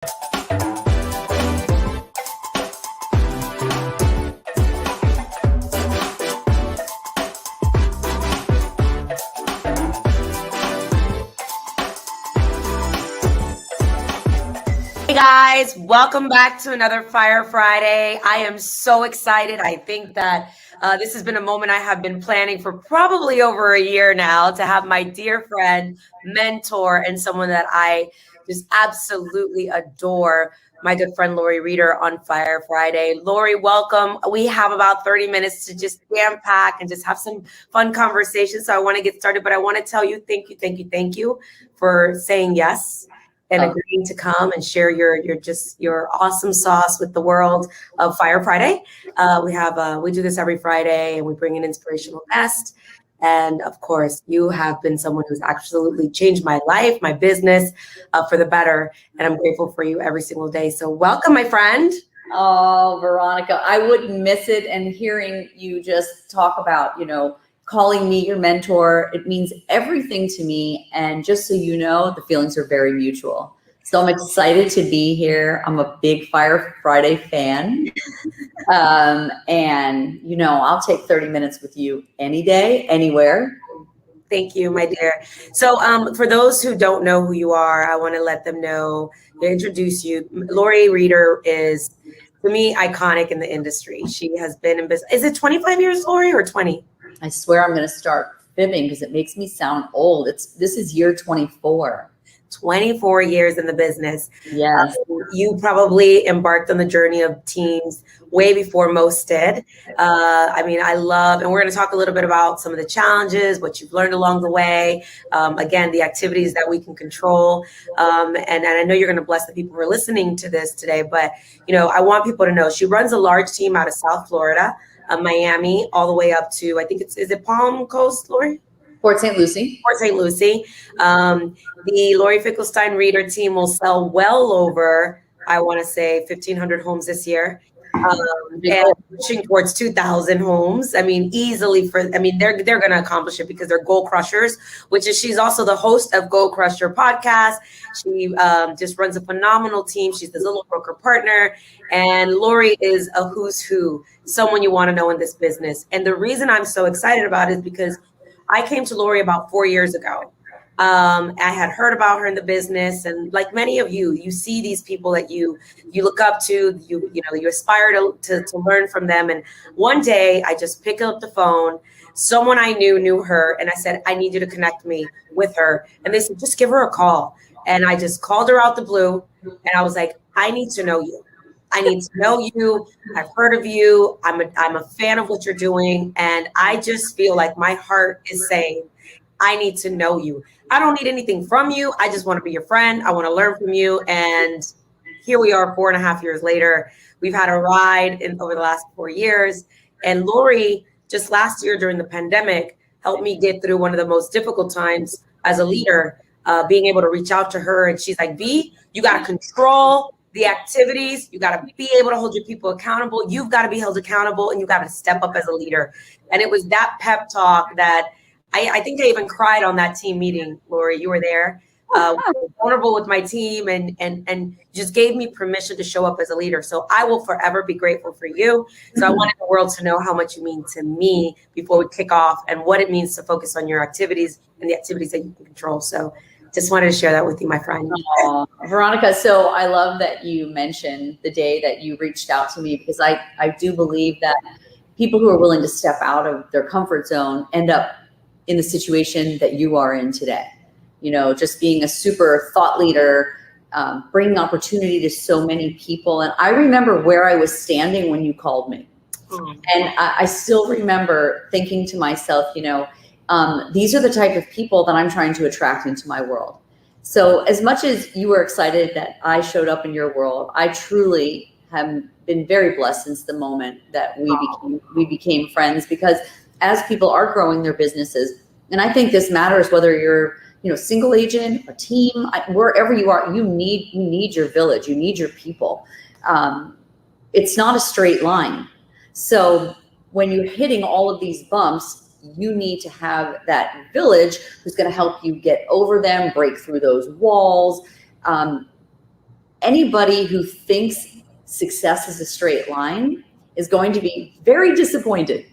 Hey guys, welcome back to another Fire Friday. I am so excited. I think that this has been a moment I have been planning for probably over a year now, to have my dear friend, mentor, and someone that I just absolutely adore, my good friend Laurie Reader, on Fire Friday. Laurie, welcome. We have about 30 minutes to just jam pack and just have some fun conversations. So I want to get started, but I want to tell you thank you for saying yes and agreeing to come and share your awesome sauce with the world of Fire Friday. We do this every Friday, and we bring an inspirational guest. And of course, you have been someone who's absolutely changed my life, my business, for the better. And I'm grateful for you every single day. So welcome, my friend. Oh, Veronica, I wouldn't miss it. And hearing you just talk about, calling me your mentor, it means everything to me. And just so you know, the feelings are very mutual. So I'm excited to be here. I'm a big Fire Friday fan. And I'll take 30 minutes with you any day, anywhere. Thank you, my dear. So for those who don't know who you are, I want to let them know, introduce you. Laurie Reader is, for me, iconic in the industry. She has been in business. Is it 25 years, Laurie, or 20? I swear I'm going to start fibbing because it makes me sound old. This is year 24. 24 years in the business. Yes. You probably embarked on the journey of teams way before most did. I love, and we're going to talk a little bit about some of the challenges, what you've learned along the way. Again, the activities that we can control. And I know you're going to bless the people who are listening to this today, but, I want people to know she runs a large team out of South Florida, Miami, all the way up to, I think is it Palm Coast, Laurie? Port St. Lucie. Port St. Lucie. The Laurie Finkelstein Reader team will sell well over, I want to say, 1,500 homes this year. And pushing towards 2,000 homes. Easily they're going to accomplish it because they're goal crushers, she's also the host of Goal Crusher podcast. She just runs a phenomenal team. She's the Zillow broker partner, and Laurie is a who's who, someone you want to know in this business. And the reason I'm so excited about it is because I came to Laurie about 4 years ago. I had heard about her in the business, and like many of you, you see these people that you look up to, you aspire to learn from them. And one day I just picked up the phone. Someone I knew her, and I said, I need you to connect me with her. And they said, just give her a call. And I just called her out the blue, and I was like, I need to know you. I need to know you. I've heard of you. I'm a fan of what you're doing. And I just feel like my heart is saying, I need to know you. I don't need anything from you. I just want to be your friend. I want to learn from you. And here we are 4.5 years later. We've had a ride over the last 4 years. And Laurie, just last year during the pandemic, helped me get through one of the most difficult times as a leader, being able to reach out to her. And she's like, V, you got to control the activities. You got to be able to hold your people accountable. You've got to be held accountable, and you got to step up as a leader. And it was that pep talk that I think I even cried on that team meeting. Laurie, you were there, vulnerable with my team, and just gave me permission to show up as a leader. So I will forever be grateful for you. So I wanted the world to know how much you mean to me before we kick off, and what it means to focus on your activities and the activities that you can control. So just wanted to share that with you, my friend. Veronica, so I love that you mentioned the day that you reached out to me, because I do believe that people who are willing to step out of their comfort zone end up in the situation that you are in today. Just being a super thought leader, bringing opportunity to so many people. And I remember where I was standing when you called me. And I still remember thinking to myself, these are the type of people that I'm trying to attract into my world. So as much as you were excited that I showed up in your world, I truly have been very blessed since the moment that we became friends, because as people are growing their businesses, and I think this matters whether you're, single agent, a team, wherever you are, you need your village, you need your people. It's not a straight line. So when you're hitting all of these bumps, you need to have that village who's going to help you get over them, break through those walls. anybody who thinks success is a straight line is going to be very disappointed.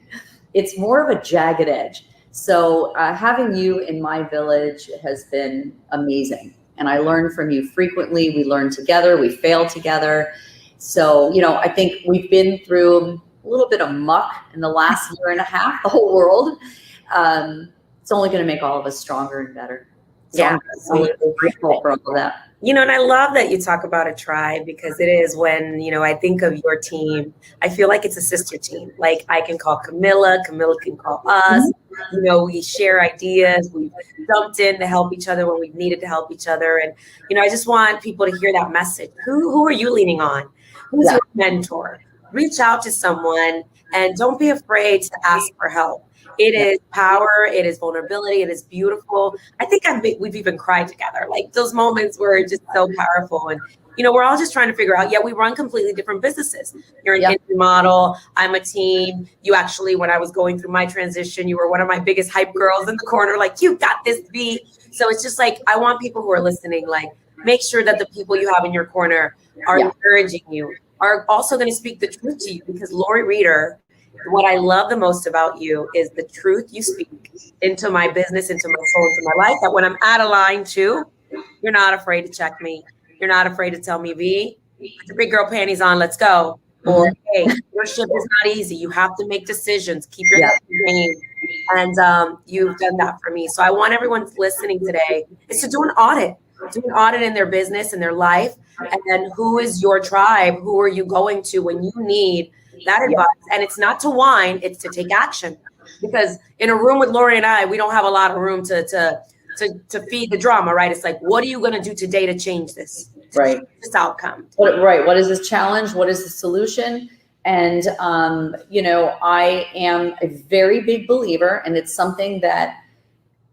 It's more of a jagged edge. So having you in my village has been amazing. And I learn from you frequently. We learn together, we fail together. So, I think we've been through a little bit of muck in the last year and a half, the whole world. It's only going to make all of us stronger and better. So Yeah, I'm grateful for all of that. And I love that you talk about a tribe, because it is when, I think of your team, I feel like it's a sister team. Like I can call Camilla can call us. We share ideas. We've jumped in to help each other when we've needed to help each other. And, I just want people to hear that message. Who are you leaning on? Who's your mentor? Reach out to someone and don't be afraid to ask for help. It is power. It is vulnerability. It is beautiful. I think we've even cried together. Like those moments were just so powerful. And, we're all just trying to figure out, we run completely different businesses. You're an indie model. I'm a team. You actually, when I was going through my transition, you were one of my biggest hype girls in the corner. Like, you got this, B. So it's just like, I want people who are listening, like, make sure that the people you have in your corner are encouraging you, are also going to speak the truth to you. Because Laurie Reader, what I love the most about you is the truth you speak into my business, into my soul, into my life, that when I'm out of line too, you're not afraid to check me. You're not afraid to tell me, V, put your big girl panties on, let's go. Or, hey, your ship is not easy. You have to make decisions. Keep your head in the game. And you've done that for me. So I want everyone listening today is to do an audit. Do an audit in their business, in their life. And then who is your tribe? Who are you going to when you need that advice? And it's not to whine, it's to take action. Because in a room with Laurie and I, we don't have a lot of room to feed the drama, right? It's like, what are you going to do today to change this? Right. This outcome. Right. What is this challenge? What is the solution? And, I am a very big believer, and it's something that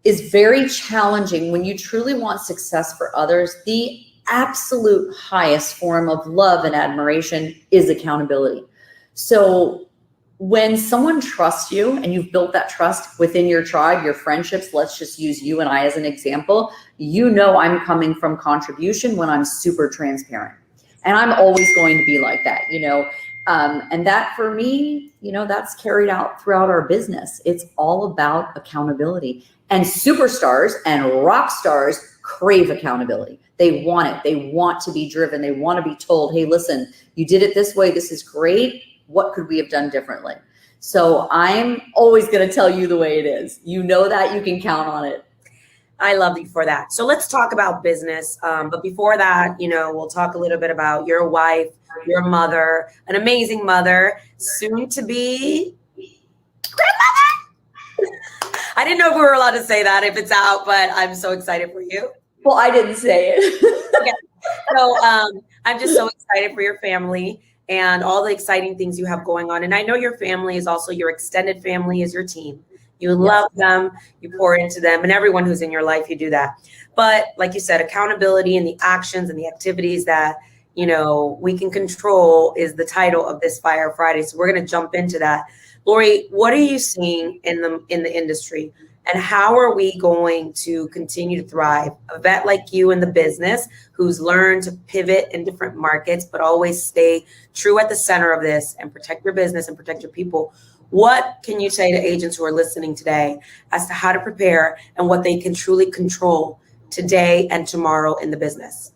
is very challenging when you truly want success for others. The absolute highest form of love and admiration is accountability. So when someone trusts you and you've built that trust within your tribe, your friendships, let's just use you and I as an example, I'm coming from contribution when I'm super transparent. And I'm always going to be like that, and that for me, that's carried out throughout our business. It's all about accountability. And superstars and rock stars crave accountability. They want it. They want to be driven. They want to be told, hey, listen, you did it this way. This is great. What could we have done differently? So I'm always going to tell you the way it is. That you can count on it. I love you for that. So let's talk about business. But before that, we'll talk a little bit about your wife, your mother, an amazing mother, soon to be grandmother. I didn't know if we were allowed to say that if it's out, but I'm so excited for you. Well, I didn't say it. Okay. So I'm just so excited for your family and all the exciting things you have going on. And I know your family is also your extended family, is your team. You love them, you pour into them, and everyone who's in your life, you do that. But like you said, accountability and the actions and the activities that, we can control is the title of this Fire Friday. So we're going to jump into that. Laurie, what are you seeing in the industry? And how are we going to continue to thrive? A vet like you in the business who's learned to pivot in different markets, but always stay true at the center of this and protect your business and protect your people. What can you say to agents who are listening today as to how to prepare and what they can truly control today and tomorrow in the business?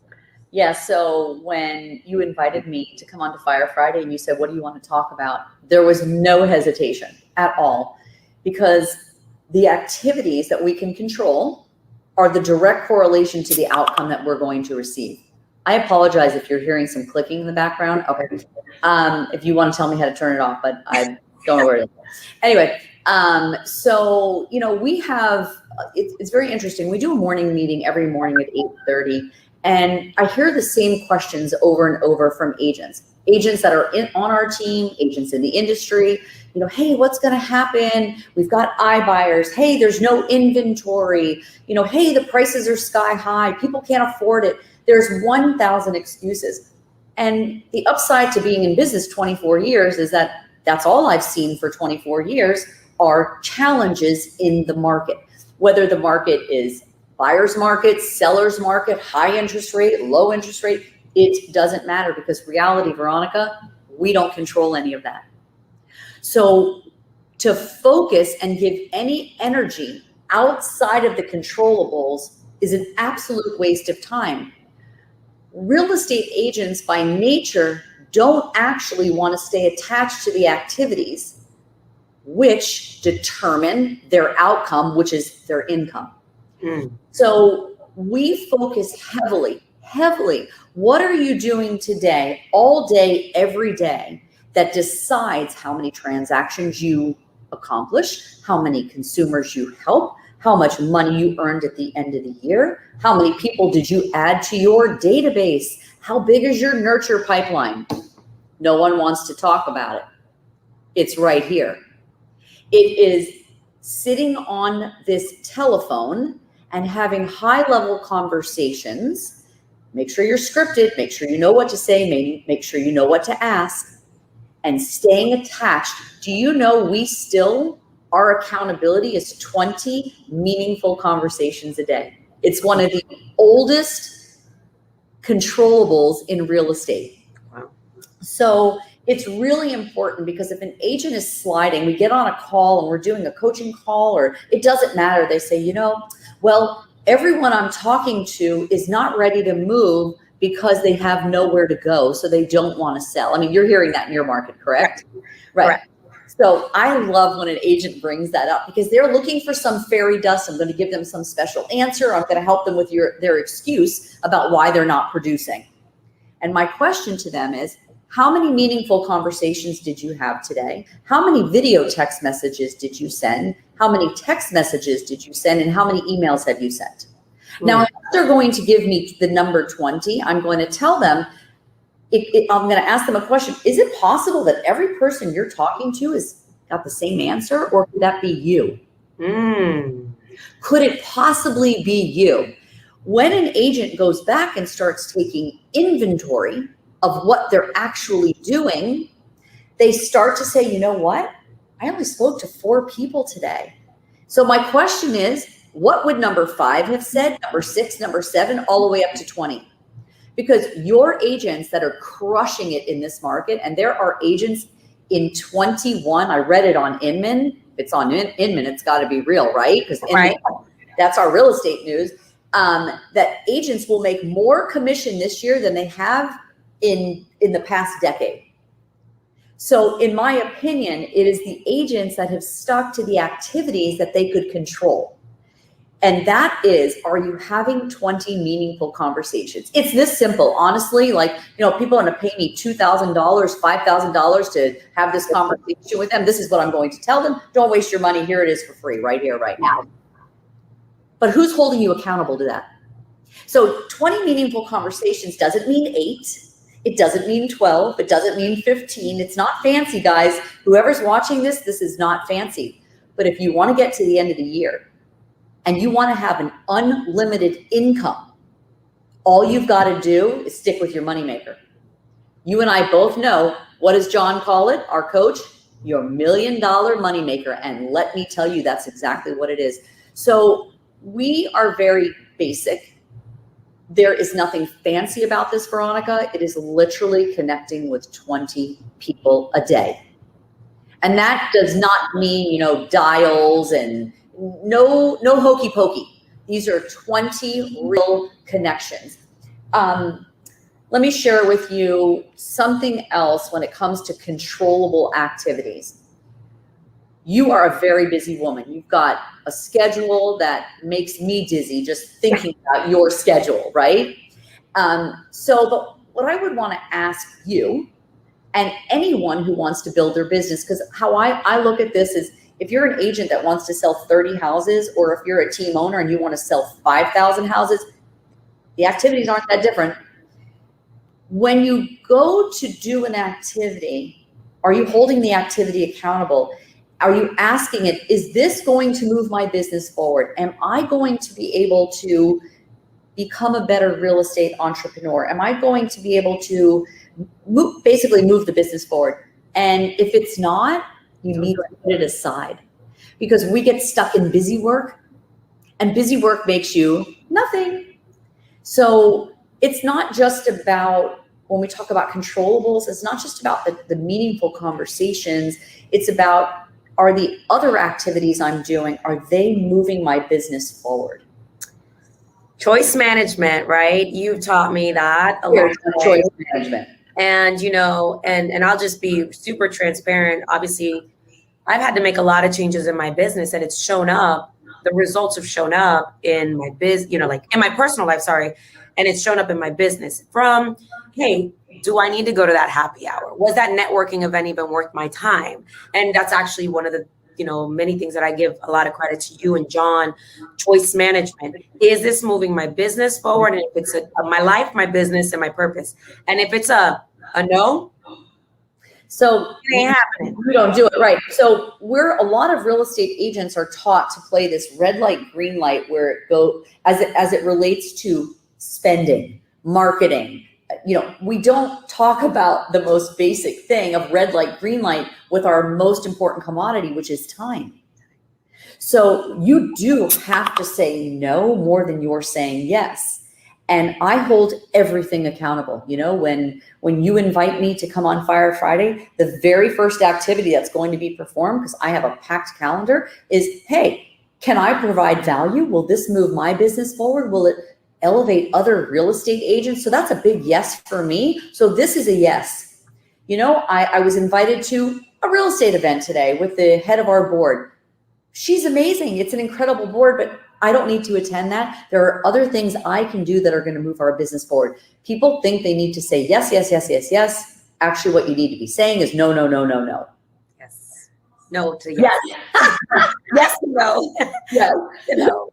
Yeah, so when you invited me to come on to Fire Friday and you said, what do you want to talk about? There was no hesitation at all, because the activities that we can control are the direct correlation to the outcome that we're going to receive. I apologize if you're hearing some clicking in the background. Okay. If you want to tell me how to turn it off, but I don't know where it is. Anyway, so, we have, it's very interesting. We do a morning meeting every morning at 8:30, and I hear the same questions over and over from agents that are on our team, agents in the industry. Hey, what's going to happen? We've got iBuyers. Hey, there's no inventory. Hey, the prices are sky high. People can't afford it. There's 1,000 excuses. And the upside to being in business 24 years is that that's all I've seen for 24 years are challenges in the market, whether the market is buyer's market, seller's market, high interest rate, low interest rate. It doesn't matter, because reality, Veronica, we don't control any of that. So to focus and give any energy outside of the controllables is an absolute waste of time. Real estate agents by nature don't actually want to stay attached to the activities which determine their outcome, which is their income. So we focus heavily. What are you doing today, all day, every day, that decides how many transactions you accomplish, how many consumers you help, how much money you earned at the end of the year, how many people did you add to your database, how big is your nurture pipeline? No one wants to talk about it. It's right here. It is sitting on this telephone and having high-level conversations. Make sure you're scripted, make sure you know what to say, make sure you know what to ask, and staying attached. Do you know our accountability is 20 meaningful conversations a day? It's one of the oldest controllables in real estate. Wow. So it's really important, because if an agent is sliding, we get on a call and we're doing a coaching call, or it doesn't matter. They say, well, everyone I'm talking to is not ready to move because they have nowhere to go, so they don't want to sell. I mean, you're hearing that in your market, correct? Right. Correct. So I love when an agent brings that up, because they're looking for some fairy dust. I'm going to give them some special answer. I'm going to help them with their excuse about why they're not producing. And my question to them is, how many meaningful conversations did you have today? How many video text messages did you send? How many text messages did you send? And how many emails have you sent? Now, if they're going to give me the number 20, I'm going to tell them, I'm going to ask them a question. Is it possible that every person you're talking to has got the same answer, or could that be you? Could it possibly be you? When an agent goes back and starts taking inventory of what they're actually doing, they start to say, you know what? I only spoke to 4 people today. So my question is, what would number 5 have said, number 6, number 7, all the way up to 20? Because your agents that are crushing it in this market, and there are agents in 21, I read it on Inman. If it's on Inman, it's got to be real, right? Because that's our real estate news. That agents will make more commission this year than they have in the past decade. So in my opinion, it is the agents that have stuck to the activities that they could control. And that is, are you having 20 meaningful conversations? It's this simple, honestly. Like, people want to pay me $2,000, $5,000 to have this conversation with them. This is what I'm going to tell them. Don't waste your money. Here it is for free, right here, right now. But who's holding you accountable to that? So 20 meaningful conversations doesn't mean 8. It doesn't mean 12. It doesn't mean 15. It's not fancy, guys. Whoever's watching this is not fancy. But if you want to get to the end of the year and you want to have an unlimited income, all you've got to do is stick with your moneymaker. You and I both know, what does John call it, our coach? Your $1 million moneymaker. And let me tell you, that's exactly what it is. So we are very basic. There is nothing fancy about this, Veronica. It is literally connecting with 20 people a day. And that does not mean, dials and no hokey pokey. These are 20 real connections. Let me share with you something else when it comes to controllable activities. You are a very busy woman. You've got a schedule that makes me dizzy just thinking about your schedule, right? But what I would want to ask you and anyone who wants to build their business, because how I look at this is, if you're an agent that wants to sell 30 houses, or if you're a team owner and you want to sell 5,000 houses, the activities aren't that different. When you go to do an activity, are you holding the activity accountable? Are you asking it, is this going to move my business forward? Am I going to be able to become a better real estate entrepreneur? Am I going to be able to basically move the business forward? And if it's not, you need to put it aside, because we get stuck in busy work, and busy work makes you nothing. So it's not just about, when we talk about controllables, it's not just about the meaningful conversations. It's about, are the other activities I'm doing, are they moving my business forward? Choice management, right? You taught me that a lot. Choice management. And, you know, and I'll just be super transparent. Obviously, I've had to make a lot of changes in my business, and it's shown up. The results have shown up in my you know, like in my personal life, sorry. And it's shown up in my business from, hey, do I need to go to that happy hour? Was that networking event even worth my time? And that's actually one of the, you know, many things that I give a lot of credit to you and John. Choice management. Is this moving my business forward? And if it's my life, my business, and my purpose. And if it's a no, so it ain't happening. We don't do it right. So a lot of real estate agents are taught to play this red light, green light, where it go as it relates to spending, marketing. You know, we don't talk about the most basic thing of red light, green light with our most important commodity, which is time. So you do have to say no more than you're saying yes. And I hold everything accountable. You know, when you invite me to come on Fire Friday, the very first activity that's going to be performed, because I have a packed calendar, is, hey, can I provide value? Will this move my business forward? Will it elevate other real estate agents? So that's a big yes for me. So this is a yes. You know, I was invited to a real estate event today with the head of our board. She's amazing. It's an incredible board, but I don't need to attend that. There are other things I can do that are going to move our business forward. People think they need to say yes, yes, yes, yes, yes. Actually, what you need to be saying is no, no, no, no, no. Yes. No to yes. Yes, yes to no. Yes. No.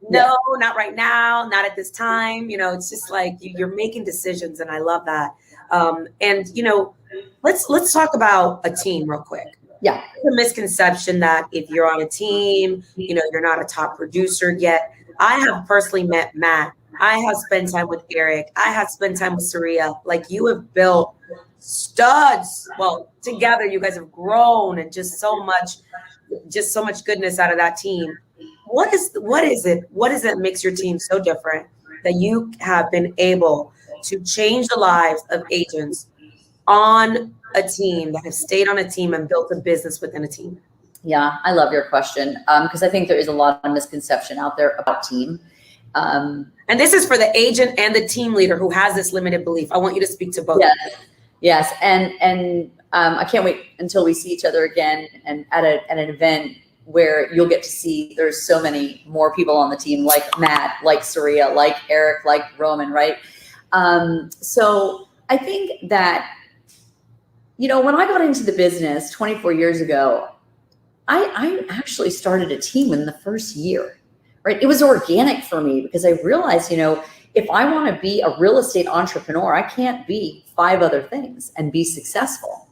No, not right now, not at this time. You know, it's just like you're making decisions, and I love that. And you know, let's talk about a team real quick. Yeah. The misconception that if you're on a team, you know, you're not a top producer yet. I have personally met Matt. I have spent time with Eric. I have spent time with Saria. Like, you have built studs. Well, together you guys have grown, and just so much goodness out of that team. What is it? What is it that makes your team so different that you have been able to change the lives of agents on a team, that have stayed on a team and built a business within a team? Yeah, I love your question, because I think there is a lot of misconception out there about team. And this is for the agent and the team leader who has this limited belief. I want you to speak to both. Yes, and I can't wait until we see each other again and at an event where you'll get to see there's so many more people on the team, like Matt, like Saria, like Eric, like Roman, right? So I think that, you know, when I got into the business 24 years ago, I actually started a team in the first year, right? It was organic for me because I realized, you know, if I want to be a real estate entrepreneur, I can't be 5 other things and be successful.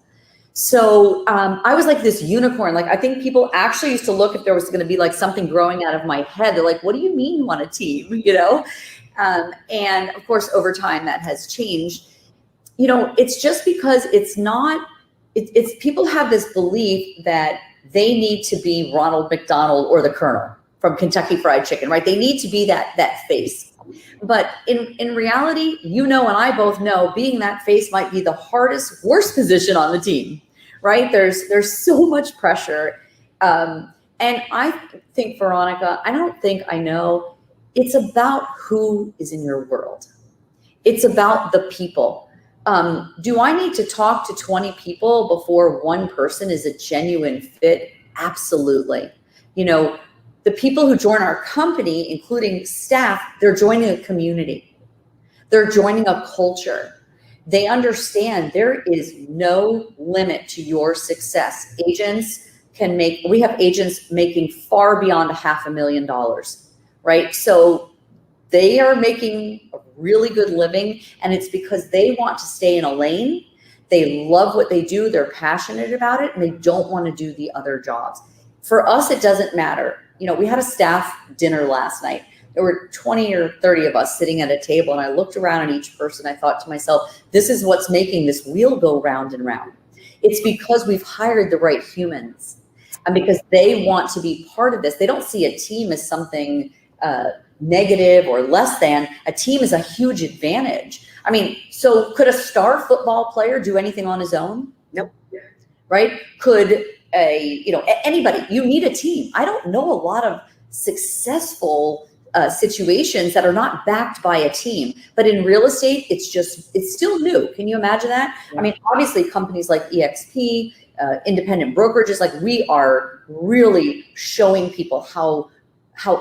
So I was like this unicorn. Like, I think people actually used to look if there was going to be like something growing out of my head. They're like, what do you mean you want a team? You know? And of course, over time that has changed. You know, it's just because it's people have this belief that they need to be Ronald McDonald or the Colonel from Kentucky Fried Chicken, right? They need to be that face. But in reality, you know, and I both know, being that face might be the hardest, worst position on the team, right? There's so much pressure. And I think, Veronica, I don't think I know, it's about who is in your world. It's about the people. Do I need to talk to 20 people before one person is a genuine fit? Absolutely. You know, the people who join our company, including staff, they're joining a community. They're joining a culture. They understand there is no limit to your success. Agents we have agents making far beyond $500,000, right? So they are making a really good living, and it's because they want to stay in a lane. They love what they do. They're passionate about it, and they don't want to do the other jobs. For us, it doesn't matter. You know, we had a staff dinner last night. There were 20 or 30 of us sitting at a table, and I looked around at each person. I thought to myself, this is what's making this wheel go round and round. It's because we've hired the right humans, and because they want to be part of this. They don't see a team as something negative or less than, a team is a huge advantage. I mean, so could a star football player do anything on his own? Nope. Right? Could anybody, you need a team. I don't know a lot of successful situations that are not backed by a team, but in real estate, it's still new. Can you imagine that? Yeah. I mean, obviously companies like EXP, independent brokerages, like we are really showing people how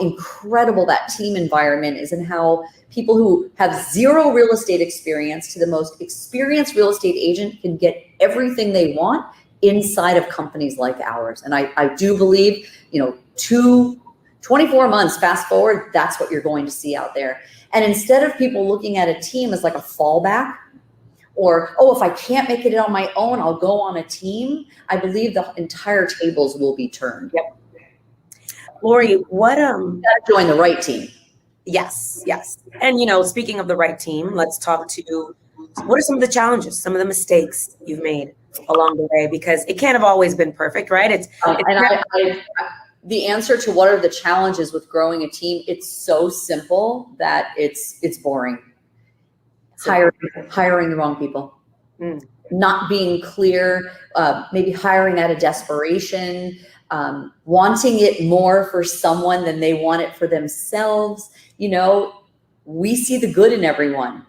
incredible that team environment is, and how people who have zero real estate experience to the most experienced real estate agent can get everything they want inside of companies like ours. And I do believe, 24 months, fast forward, that's what you're going to see out there. And instead of people looking at a team as like a fallback, or, if I can't make it on my own, I'll go on a team, I believe the entire tables will be turned. Yep. Laurie, you gotta join the right team. Yes. And, speaking of the right team, let's talk to what are some of the challenges, some of the mistakes you've made along the way, because it can't have always been perfect, right? The answer to what are the challenges with growing a team, it's so simple that it's boring. Hiring the wrong people, not being clear, maybe hiring out of desperation, wanting it more for someone than they want it for themselves. We see the good in everyone.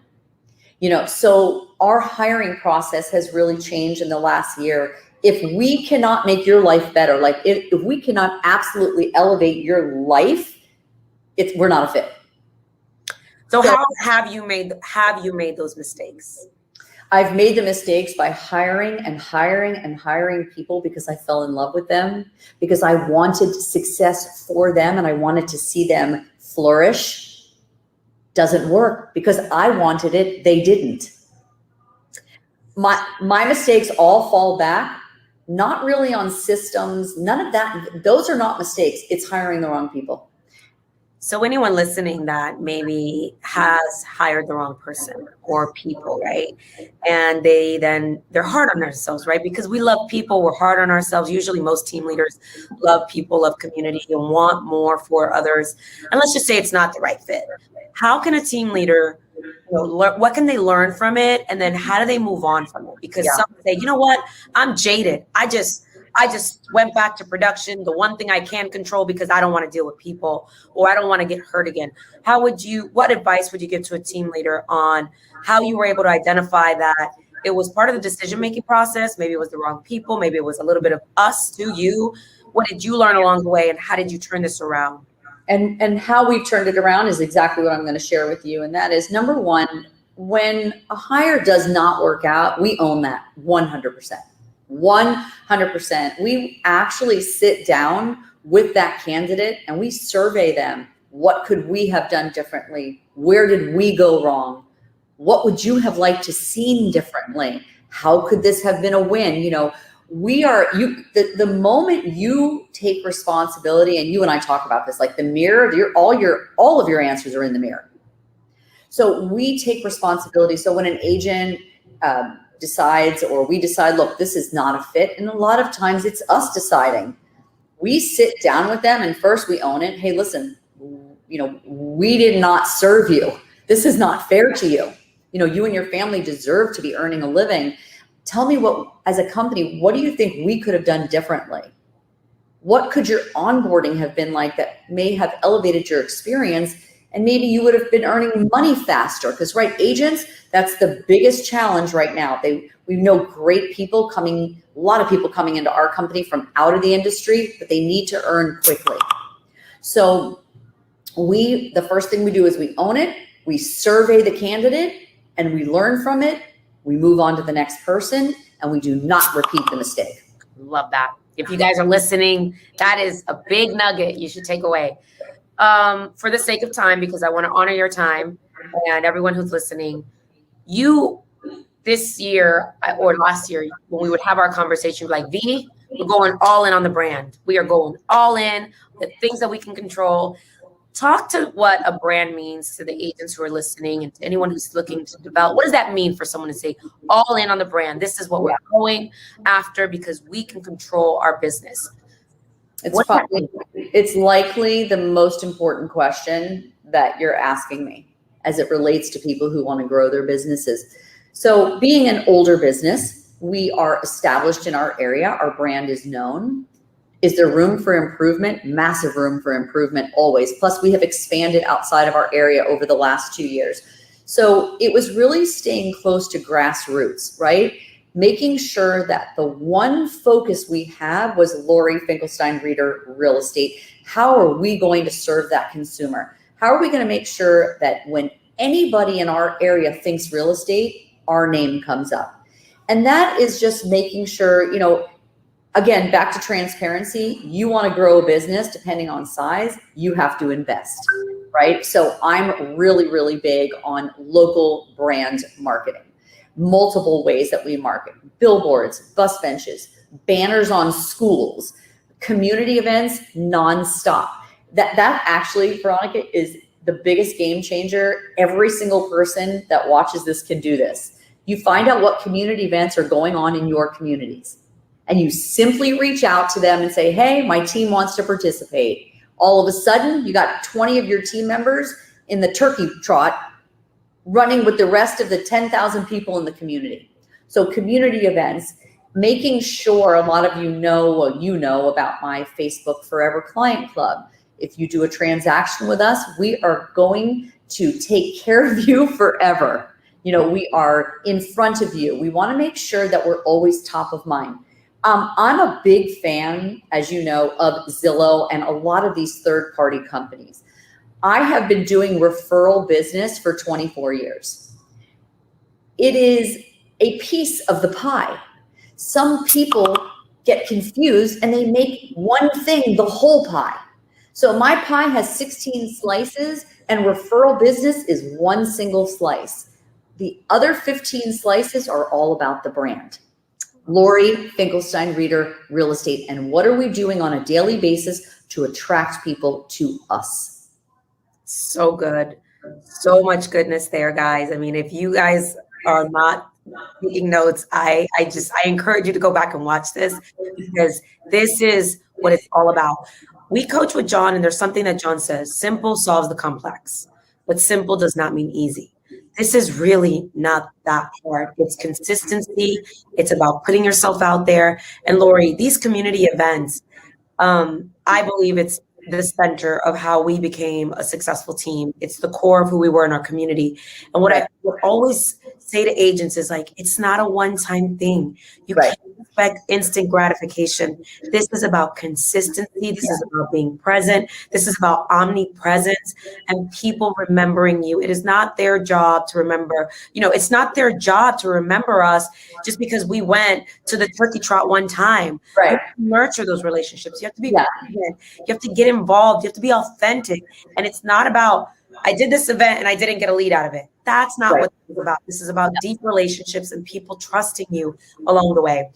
So our hiring process has really changed in the last year. If we cannot make your life better, like if we cannot absolutely elevate your life, we're not a fit. So how have you made those mistakes? I've made the mistakes by hiring people because I fell in love with them, because I wanted success for them and I wanted to see them flourish. Doesn't work because I wanted it, they didn't. My mistakes all fall back, not really on systems, none of that. Those are not mistakes. It's hiring the wrong people. So anyone listening that maybe has hired the wrong person or people, right? And they're hard on themselves, right? Because we love people, we're hard on ourselves. Usually most team leaders love people, love community, and want more for others. And let's just say it's not the right fit. How can a team leader, what can they learn from it? And then how do they move on from it? Because some say, you know what, I'm jaded. I just went back to production, the one thing I can control, because I don't want to deal with people, or I don't want to get hurt again. What advice would you give to a team leader on how you were able to identify that it was part of the decision-making process? Maybe it was the wrong people. Maybe it was a little bit of us to you. What did you learn along the way, and how did you turn this around? And how we've turned it around is exactly what I'm going to share with you. And that is, number one, when a hire does not work out, we own that 100%. 100%. We actually sit down with that candidate and we survey them. What could we have done differently? Where did we go wrong? What would you have liked to seen differently? How could this have been a win? The moment you take responsibility, and you and I talk about this, like the mirror, all of your answers are in the mirror. So we take responsibility. So when an agent decides, or we decide, look, this is not a fit, and a lot of times it's us deciding. We sit down with them and first we own it. Hey, listen, we did not serve you. This is not fair to you. You and your family deserve to be earning a living. Tell me, as a company, what do you think we could have done differently? What could your onboarding have been like that may have elevated your experience? And maybe you would have been earning money faster, because agents, that's the biggest challenge right now. We know great people a lot of people coming into our company from out of the industry, but they need to earn quickly. So the first thing we do is we own it, we survey the candidate, and we learn from it. We move on to the next person, and we do not repeat the mistake. Love that. If you guys are listening, that is a big nugget you should take away. For the sake of time, because I want to honor your time and everyone who's listening, this year or last year, when we would have our conversation, like, V, we're going all in on the brand. We are going all in, the things that we can control. Talk to what a brand means to the agents who are listening and to anyone who's looking to develop. What does that mean for someone to say all in on the brand? This is what we're going after because we can control our business. It's likely the most important question that you're asking me as it relates to people who want to grow their businesses. So being an older business, we are established in our area. Our brand is known. Is there room for improvement? Massive room for improvement always. Plus, we have expanded outside of our area over the last 2 years. So it was really staying close to grassroots, right? Making sure that the one focus we had was Laurie Finkelstein Reader Real Estate. How are we going to serve that consumer? How are we going to make sure that when anybody in our area thinks real estate, our name comes up? And that is just making sure, you know, again, back to transparency, you want to grow a business, depending on size, you have to invest, right? So I'm really, really big on local brand marketing, multiple ways that we market: billboards, bus benches, banners on schools, community events, nonstop. That actually, Veronica, is the biggest game changer. Every single person that watches this can do this. You find out what community events are going on in your communities, and you simply reach out to them and say, hey, my team wants to participate. All of a sudden, you got 20 of your team members in the turkey trot running with the rest of the 10,000 people in the community. So community events, making sure, a lot of you know about my Facebook Forever Client Club. If you do a transaction with us, we are going to take care of you forever. You know, we are in front of you. We want to make sure that we're always top of mind. I'm a big fan, as you know, of Zillow and a lot of these third-party companies. I have been doing referral business for 24 years. It is a piece of the pie. Some people get confused and they make one thing the whole pie. So my pie has 16 slices and referral business is one single slice. The other 15 slices are all about the brand. Laurie Finkelstein Reader Real Estate. And what are we doing on a daily basis to attract people to us? So good. So much goodness there, guys. I mean, if you guys are not taking notes, I encourage you to go back and watch this, because this is what it's all about. We coach with John, and there's something that John says: simple solves the complex, but simple does not mean easy. This is really not that hard. It's consistency. It's about putting yourself out there. And Laurie, these community events, I believe it's the center of how we became a successful team. It's the core of who we were in our community. And what I would always say to agents is, like, it's not a one-time thing. You can't expect instant gratification. This is about consistency. This is about being present. This is about omnipresence and people remembering you. It is not their job to remember, it's not their job to remember us just because we went to the turkey trot one time. Right. You have to nurture those relationships. You have to be present. You have to get involved. You have to be authentic. And it's not about, I did this event and I didn't get a lead out of it. That's not what this is about. This is about deep relationships and people trusting you along the way.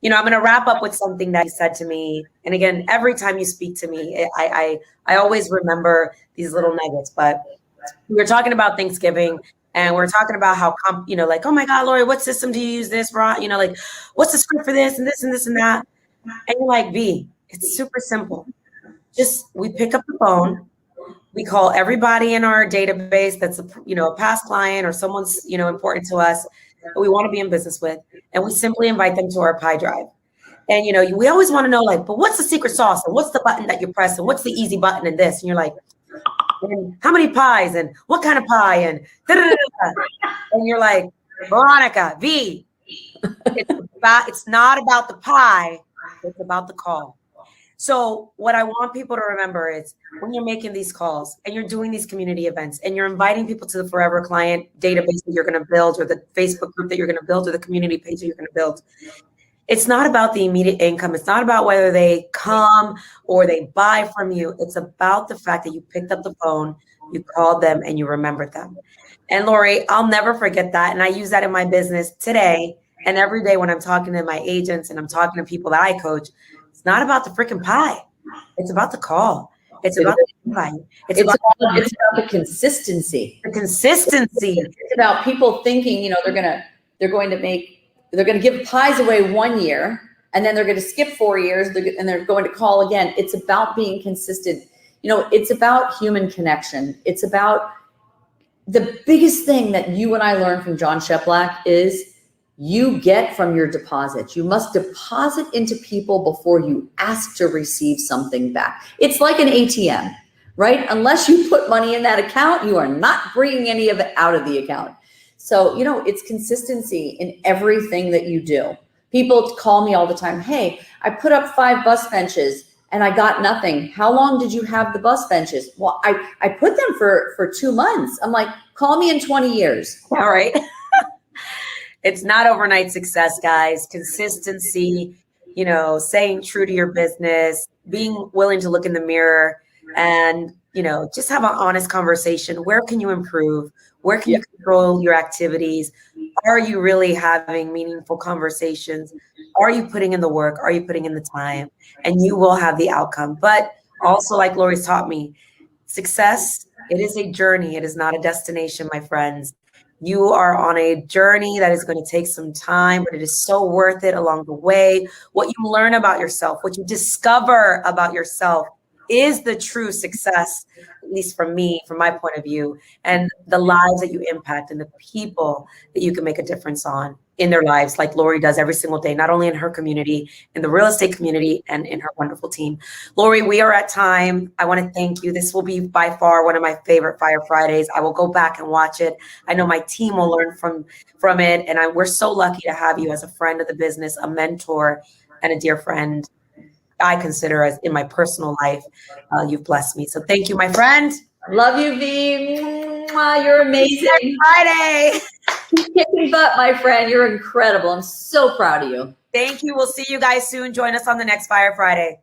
I'm going to wrap up with something that you said to me. And again, every time you speak to me, I always remember these little nuggets. But we were talking about Thanksgiving, and we're talking about how, like, oh my God, Laurie, what system do you use this for? Like, what's the script for this and this and this and that? And you're like, V, it's super simple. We pick up the phone. We call everybody in our database that's a past client or someone's important to us that we want to be in business with, and we simply invite them to our pie drive. And we always want to know, like, but what's the secret sauce, and what's the button that you press, and what's the easy button in this? And you're like, and how many pies, and what kind of pie, and and you're like, Veronica, V, it's not about the pie, it's about the call. So what I want people to remember is, when you're making these calls and you're doing these community events and you're inviting people to the Forever Client database that you're going to build, or the Facebook group that you're going to build, or the community page that you're going to build, it's not about the immediate income. It's not about whether they come or they buy from you. It's about the fact that you picked up the phone, you called them, and you remembered them. And Laurie, I'll never forget that. And I use that in my business today and every day when I'm talking to my agents and I'm talking to people that I coach. It's not about the freaking pie. It's about the call. It's about the pie. It's about the consistency. The consistency. It's about people thinking, they're going to give pies away 1 year, and then they're going to skip 4 years, and they're going to call again. It's about being consistent. it's about human connection. It's about the biggest thing that you and I learned from John Sheplack is you get from your deposits. You must deposit into people before you ask to receive something back. It's like an ATM, right? Unless you put money in that account, you are not bringing any of it out of the account. So, it's consistency in everything that you do. People call me all the time. Hey, I put up 5 bus benches and I got nothing. How long did you have the bus benches? Well, I put them for 2 months. I'm like, call me in 20 years. All right. It's not overnight success, guys. Consistency, staying true to your business, being willing to look in the mirror and, just have an honest conversation. Where can you improve? Where can you control your activities? Are you really having meaningful conversations? Are you putting in the work? Are you putting in the time? And you will have the outcome. But also, like Laurie's taught me, success, it is a journey. It is not a destination, my friends. You are on a journey that is going to take some time, but it is so worth it along the way. What you learn about yourself, what you discover about yourself is the true success, at least from me, from my point of view, and the lives that you impact and the people that you can make a difference on in their lives, like Laurie does every single day, not only in her community, in the real estate community, and in her wonderful team. Laurie, we are at time. I want to thank you. This will be by far one of my favorite Fire Fridays. I will go back and watch it. I know my team will learn from it, and we're so lucky to have you as a friend of the business, a mentor, and a dear friend. I consider as in my personal life, you've blessed me. So thank you, my friend. Love you, V. You're amazing. Friday. Keep kicking butt, my friend. You're incredible. I'm so proud of you. Thank you. We'll see you guys soon. Join us on the next Fire Friday.